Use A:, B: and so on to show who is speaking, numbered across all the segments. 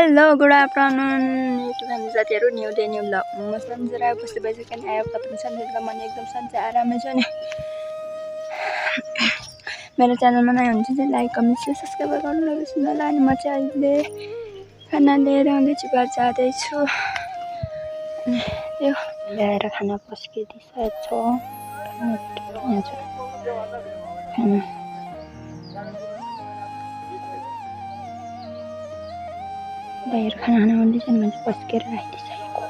A: Hello good afternoon YouTube family साथीहरू new day new blog म सन्जरा उपस्थित भइसकेँ आयो तपाईँ सन्जरा मन एकदम सन्चै आरामै छ नि मेरो च्यानलमा नयाँ हुन्छ चाहिँ लाइक कमेन्ट शेयर सब्स्क्राइब गर्नु नबिर्सनु होला अनि म चाहिँ अहिले खाना लिएर आउँदैछु घर जाँदैछु अनि यो ल्याएर खाना पस्किदिइसकेको छ खाना बाहिर खाना आउँदैछ नि मान्छे पस्केर राखिदिइसकेको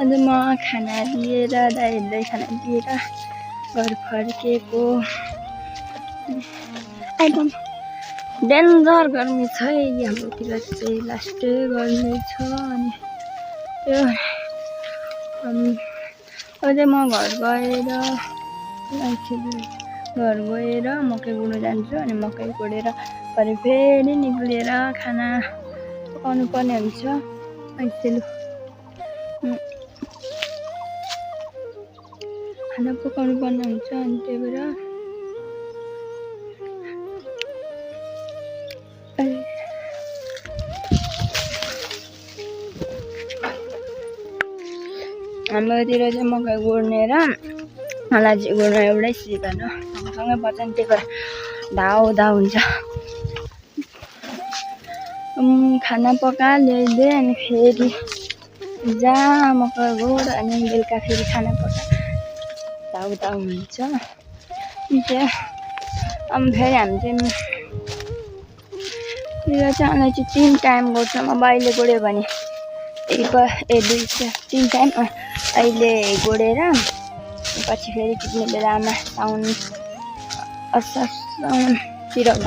A: आज म खाना लिएर दाइहरूलाई खाना लिएर घर फर्केको एकदम डेन्जर गर्मी छ हाम्रोतिर चाहिँ लास्टै गर्मी छ अनि त्यो अझै म घर गएर मकै गुड्न जान्छु अनि मकै गुडेर फेरि निक्लेर खाना पकाउनु पर्ने हुन्छ खाना पकाउनु पर्ने हुन्छ अनि त्यही भएर हाम्रोतिर चाहिँ मकै गुड्ने र अलैँची गुड्न एउटै सिजन हो सँगसँगै पर्छ नि त्यही भएर धाउ हुन्छ खाना पका ल्याइदिए अनि फेरि जा मकै गुड अनि बेलुका फेरि खाना पका धाउ हुन्छ अनि फेरि हामी चाहिँ अलैँची 3 टाइम गुड्छौँ अब अहिले गुड्यो भने 3 टाइम अहिले गुडेर पछि फेरि टिप्ने बेलामा साउनतिर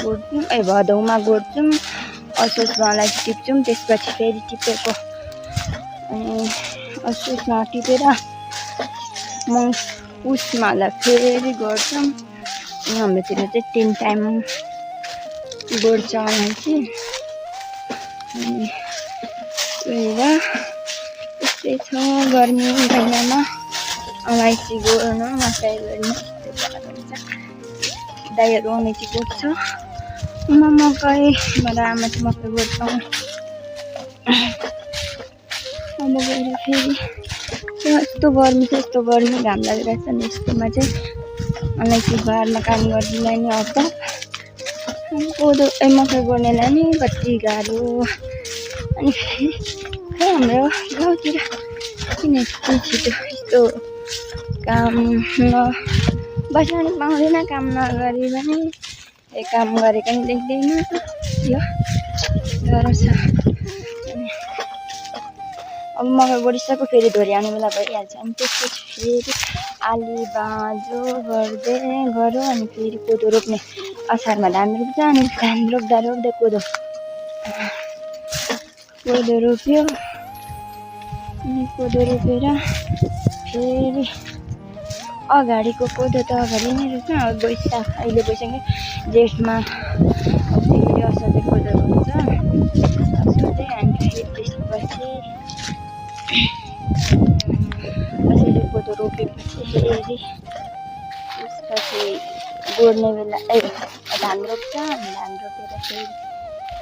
A: गुड्छौँ भदौमा गुड्छौँ असोजमा अलैँची टिप्छौँ त्यसपछि फेरि टिपेको अनि असोजमा टिपेर पुसमा फेरि गर्छौँ अनि हाम्रोतिर चाहिँ 3 टाइम गुड्छ अलैँची अनि त्यस्तै छ गर्मी महिनामा अलैँची गुड्नु मकै गुड्नु दाइहरू अलैँची गुड्छ म मकैबाट आमा चाहिँ मकै गुड्छौँ अब गएर फेरि यस्तो गर्मी घाम लागिरहेछ नि यस्तोमा चाहिँ अलैँची बारमा काम गर्नेलाई नि हप्ता कोदो मकै गुड्नेलाई नि कति गाह्रो अनि हाम्रो गाउँतिर किन यति छिटो यस्तो काम बस्न नि पाउँदैन काम नगरी पनि काम गरेको नि देख्दैन यो गाह्रो छ अनि अब मकै गुडिसक्यो फेरि धोरी आउने बेला भइहाल्छ अनि त्यसपछि फेरि आली बाँझो गऱ्यो अनि फेरि कोदो रोप्ने असारमा धान रोप्छ अनि धान रोप्दा कोदो रोप्यो अनि कोदो रोपेर फेरि अगाडिको कोदो त अगाडि नै रोप्छ वैशाख अहिले भइसक्यो जेठमा फेरि असाध्यै कोदो रोप्छ असाध्यै अनि फेरि त्यसपछि कोदो रोपेपछि फेरि त्यसपछि गोड्ने बेला धान रोप्छ अनि धान रोपेर फेरि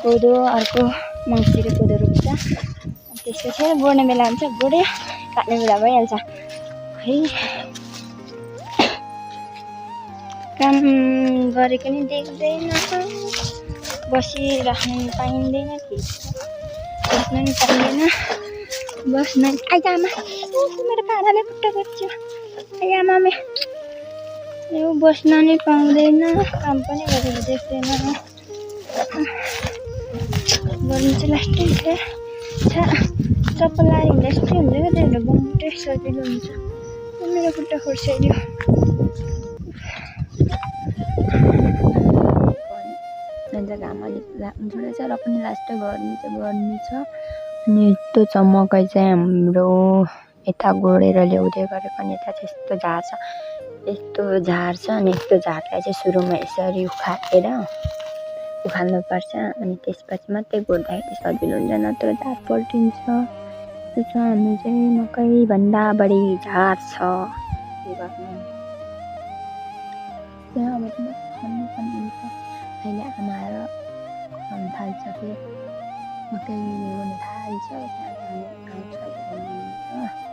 A: कोदो अर्को मङ्सिर कोदो रोप्छ त्यसपछि गोड्ने बेला हुन्छ गोड्यो काट्ने बेला भइहाल्छ खै काम गरेको नि देख्दैन बसिराख्नु पाइँदैन कि बस्नु नि पाइँदैन आमा मेरो पाराले खुट्टा गर्छु आमा यो बस्न नि पाउँदैन काम पनि गरेको देख्दैन गर्नु चाहिँ लास्टै चप्पल लाएर हिँड्दा यस्तै हुन्छ क्या त्यही भएर बम्टै सजिलो हुन्छ मेरो खुट्टा खोर्साइदियो घाम अलिक लाग्नु छोडेछ र पनि लास्टै गर्मी छ अनि यस्तो छ मकै चाहिँ हाम्रो यता गोडेर ल्याउँदै गरेको अनि यता चाहिँ यस्तो झार छ अनि यस्तो झारलाई चाहिँ सुरुमा यसरी उखाल्नुपर्छ अनि त्यसपछि मात्रै गोड्दाखेरि सजिलो हुन्छ नत्र झार पल्टिन्छ त्यो छ हाम्रो चाहिँ मकैभन्दा बढी झार छ त्यहाँ अब खन्नु पनि हुन्छ अहिले आमाएर खन्न थाल्छ फेरि मकै हुन थाल्छ त्यहाँबाट आउँछ हो।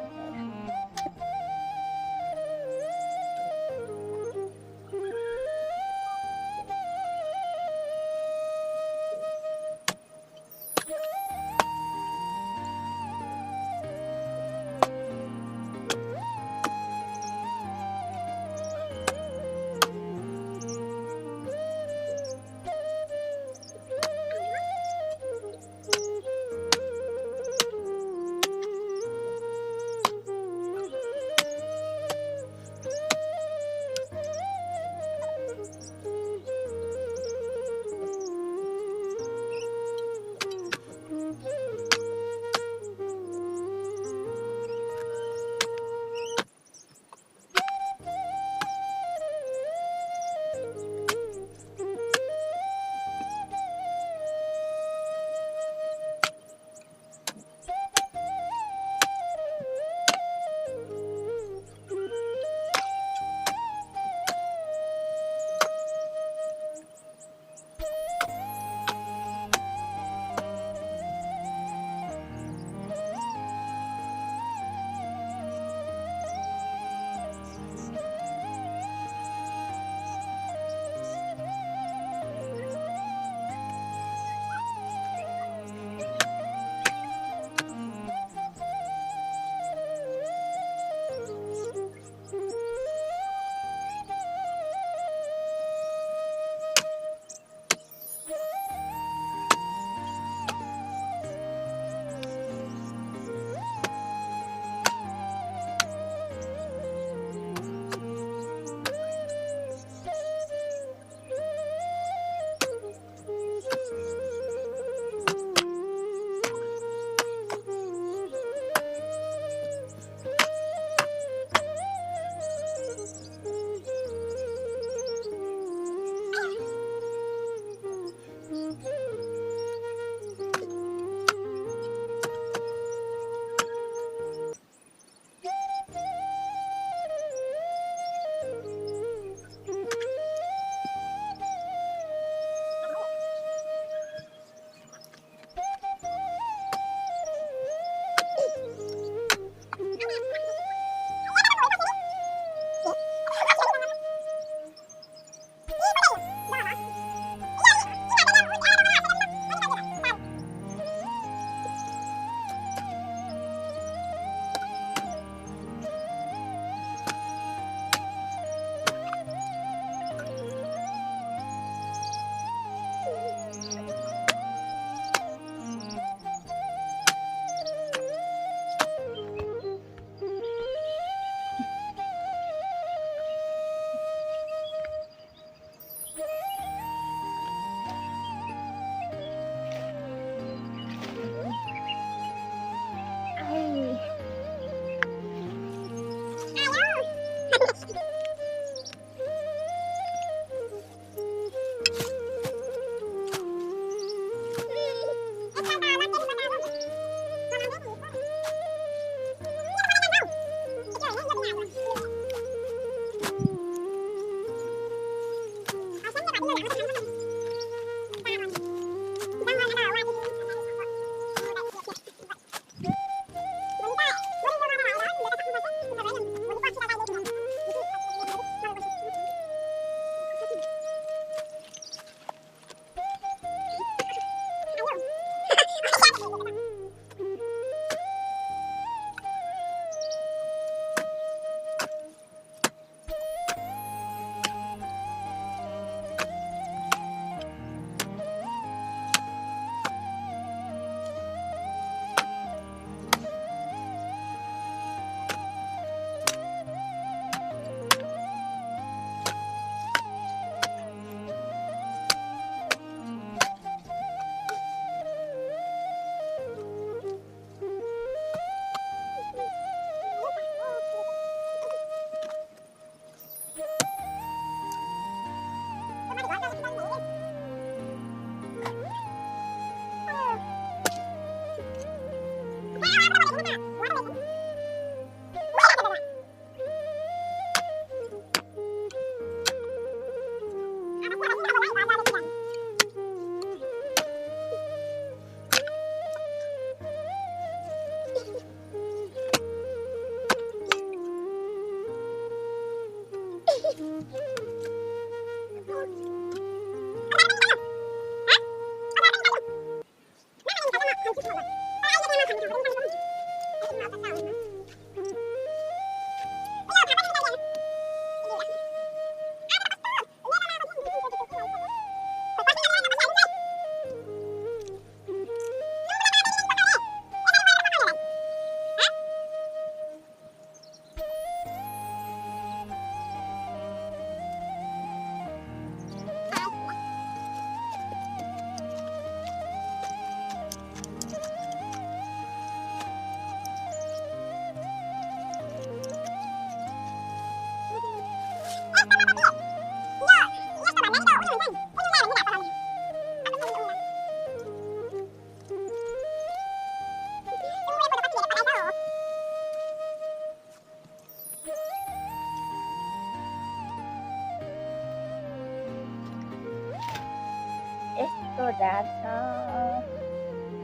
A: यस्तो ढाड छ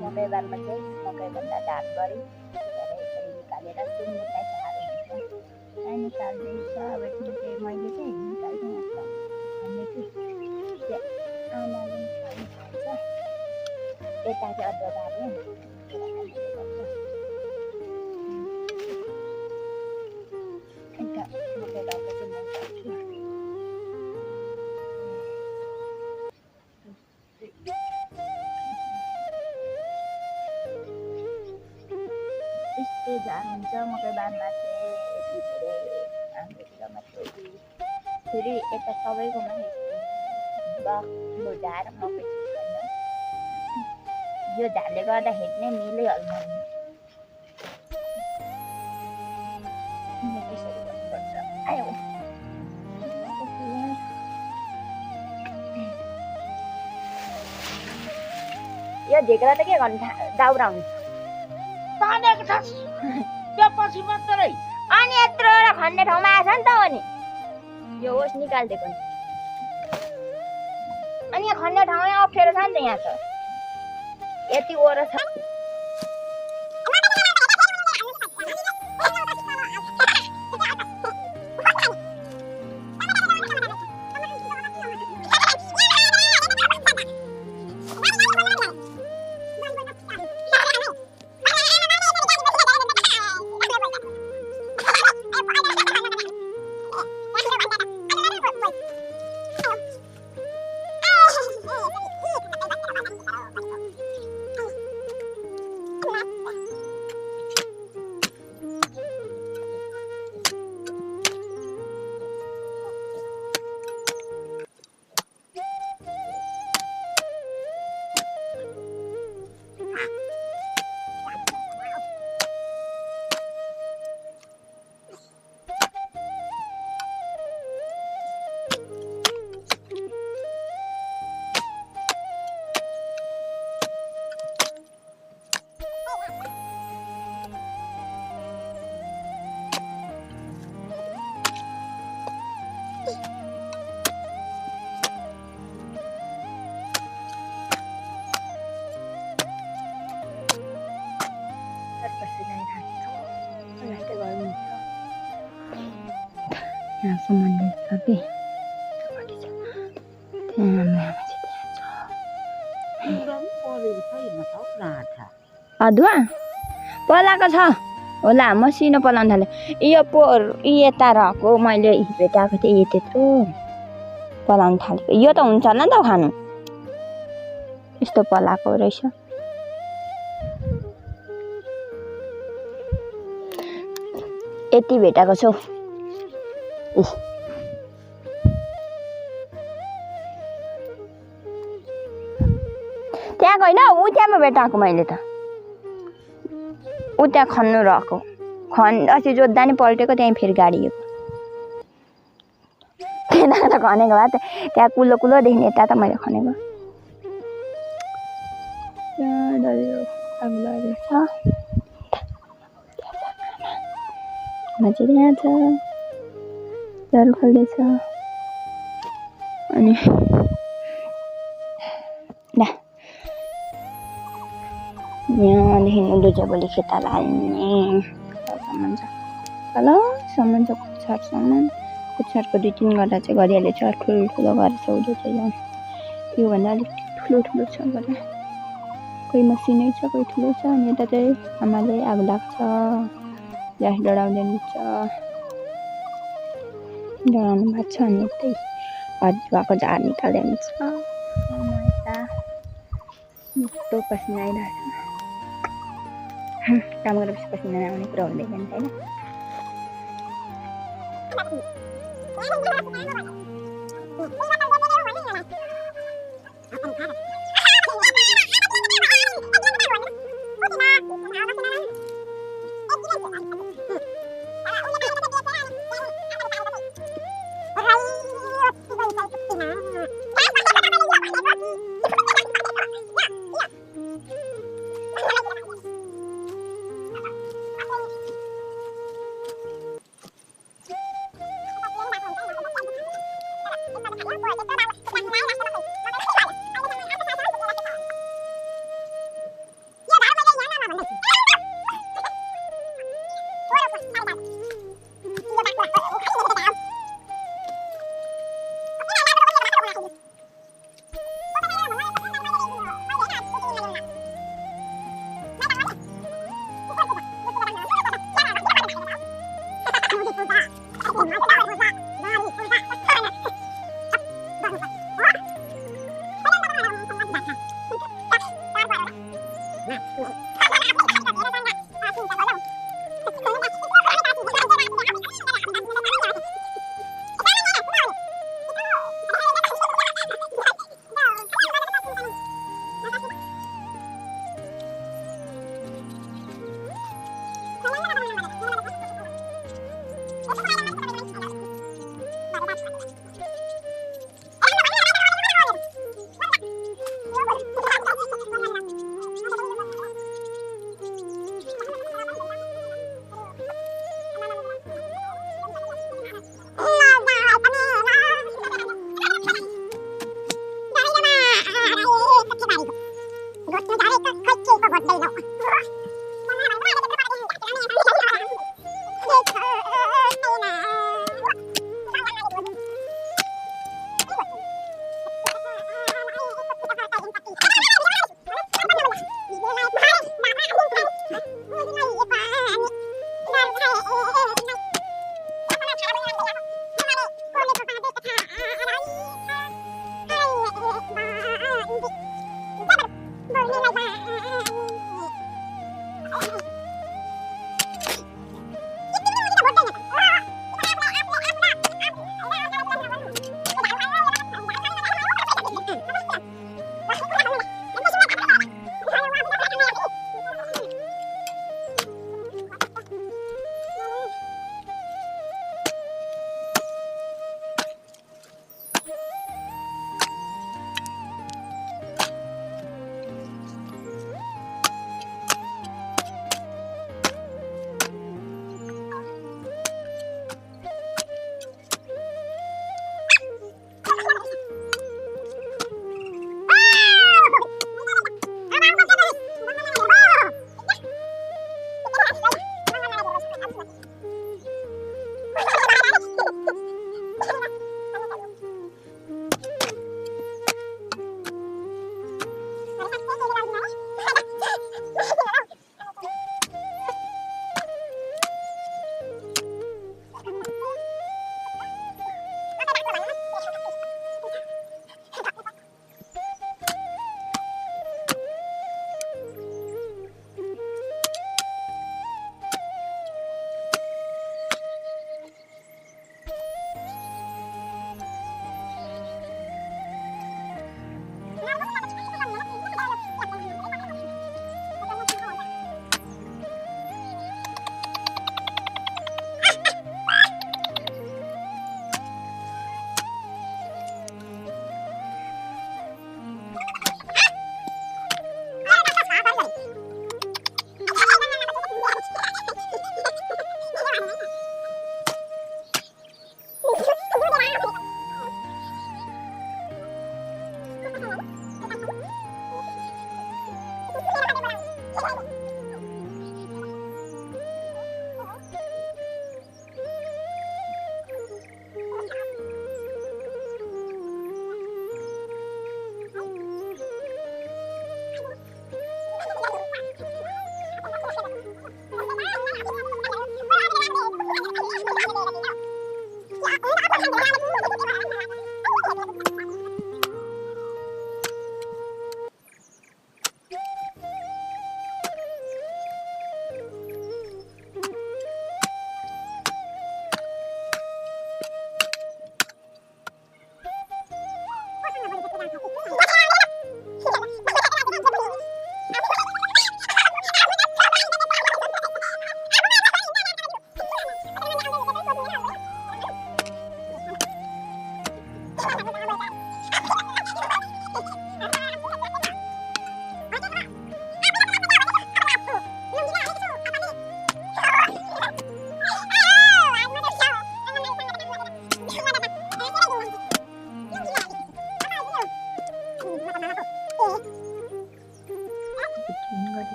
A: मकै बारमा चाहिँ मकैभन्दा ढाड बढी धेरै निकालेर सुँगुरलाई साह्रो हुन्छ त्यहाँ निकाल्दैछ अब चाहिँ मैले चाहिँ निकाल्दिनँ भन्ने कि आमाले निकाल्छ यता चाहिँ अदुवा बार्ने यता मकै बार्दा चाहिँ म गर्छु यस्तै झार हुन्छ मकै बारमा चाहिँ यति धेरै हाम्रोतिर मात्रै फेरि यता सबैकोमा बाक्लो झार मकै छैन यो झारले गर्दाखेरि नै मिलिहाल्छ त्यसरी गर्नुपर्छ आयो यो झिक्रा त के गर्नु दाउरा हुन्छ
B: तानेको छ त्यो पछि मात्रै
A: अनि यत्रो एउटा खन्ने ठाउँमा आएछ नि त अनि यो होस् निकालिदिएको नि अनि यहाँ खन्ने ठाउँ यहाँ अप्ठ्यारो छ नि त यहाँ त यति ओरो छ यहाँसम्म देख्छ कि अदुवा पलाएको छ होला मसिनो पलाउनु थाल्यो यो पोहोर यता रहेको मैले भेटाएको थिएँ त्यत्रो पलाउनु थालेको यो त हुन्छ होला नि त खानु यस्तो पलाएको रहेछ यति भेटाएको छु त्यहाँ होइन ऊ त्यहाँमा भेटाएको मैले त ऊ त्यहाँ खन्नु रहेको अस्ति जोत्दा नि पल्टेको त्यहीँ फेरि गाडिएको त्यहाँ त खनेको भए त्यहाँ कुलो कुलो देख्ने यता त मैले खनेको मान्छे यहाँ छ जल खोल्दैछ अनि यहाँदेखि दुजोबोली खेता हाल्ने सामान छ तल सामान छ कुछारको 2-3 गड्डा चाहिँ गरिहालेछ ठुलो गरेर सौदो चाहिँ जाने योभन्दा अलिक ठुलो छ गड्डा कोही मसिनै छ कोही ठुलो छ अनि यता चाहिँ आमाले आगो लाग्छ ग्यास डढाउँदै हुन्छ डढाउनु भएको छ अनि यतै अदुवाको झार निकाल्दै हुन्छ यता यस्तो पसिना आइरहेको छ काम गरेपछि पसिना नआउने कुरा हुँदैन नि होइन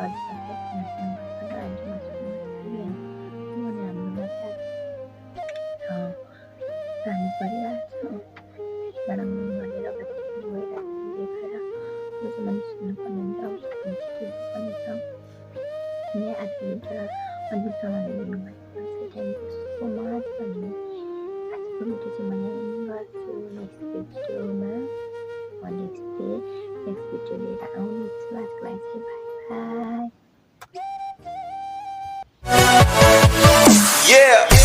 C: गरिसके किनभने हाम्रोमा चाहिँ पानी परिरहेको छ गरम गरेर बत्ती पनि गइरहेको देखेर जो चाहिँ मैले सुन्नुपर्ने हुन्छ उसको पनि छ अनि आजको अद्भुतसँगले दिनुभएको छ थ्याङ्क यू सो मच भन्ने आजको भिडियो चाहिँ मैले गर्छु नेक्स्ट भिडियोमा नेक्स्ट भिडियो लिएर आउनेछु आजको लागि चाहिँ बाई बाई
D: Yeah.